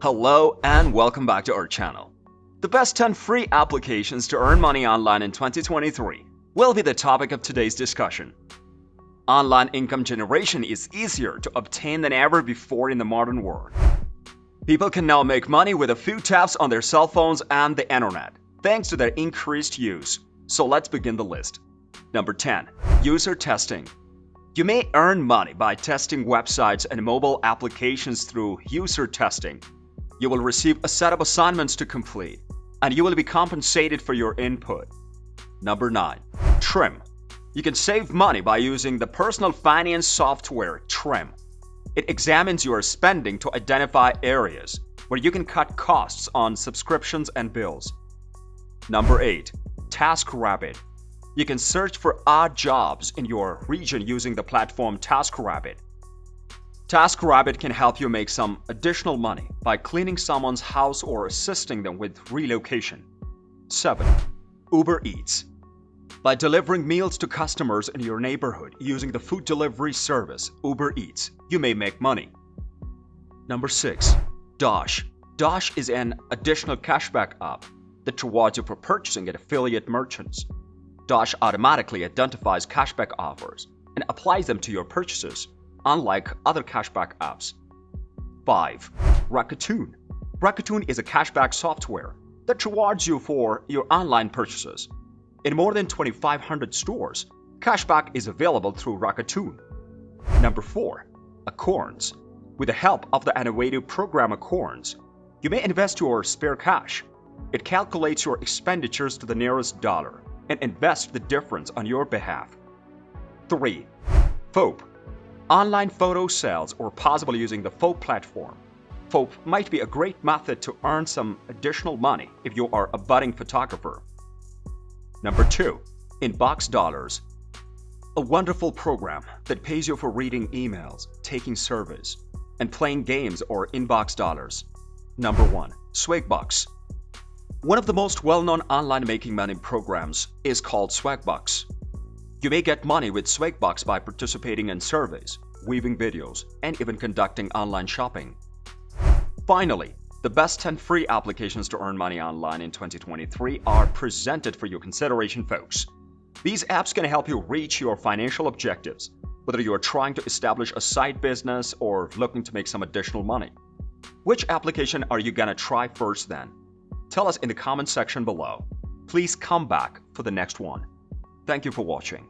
Hello and welcome back to our channel. The best 10 free applications to earn money online in 2023 will be the topic of today's discussion. Online income generation is easier to obtain than ever before in the modern world. People can now make money with a few taps on their cell phones and the internet, thanks to their increased use. So let's begin the list. Number 10. User testing. You may earn money by testing websites and mobile applications through user testing. You will receive a set of assignments to complete, and you will be compensated for your input. Number 9. Trim. You can save money by using the personal finance software Trim. It examines your spending to identify areas where you can cut costs on subscriptions and bills. Number 8. TaskRabbit. You can search for odd jobs in your region using the platform TaskRabbit. TaskRabbit can help you make some additional money by cleaning someone's house or assisting them with relocation. 7. Uber Eats. By delivering meals to customers in your neighborhood using the food delivery service Uber Eats, you may make money. Number 6. Dosh. Dosh is an additional cashback app that rewards you for purchasing at affiliate merchants. Dosh automatically identifies cashback offers and applies them to your purchases, unlike other cashback apps. 5. Rakuten. Rakuten is a cashback software that rewards you for your online purchases. In more than 2,500 stores, cashback is available through Rakuten. Number 4. Acorns. With the help of the innovative program Acorns, you may invest your spare cash. It calculates your expenditures to the nearest dollar and invests the difference on your behalf. 3. FOP. Online photo sales or possible using the FOP platform. FOP might be a great method to earn some additional money if you are a budding photographer. Number 2. Inbox Dollars. A wonderful program that pays you for reading emails, taking surveys, and playing games or inbox dollars. Number 1. Swagbucks. One of the most well-known online making money programs is called Swagbucks. You may get money with Swagbucks by participating in surveys, viewing videos, and even conducting online shopping. Finally, the best 10 free applications to earn money online in 2023 are presented for your consideration, folks. These apps can help you reach your financial objectives, whether you are trying to establish a side business or looking to make some additional money. Which application are you gonna try first then? Tell us in the comment section below. Please come back for the next one. Thank you for watching.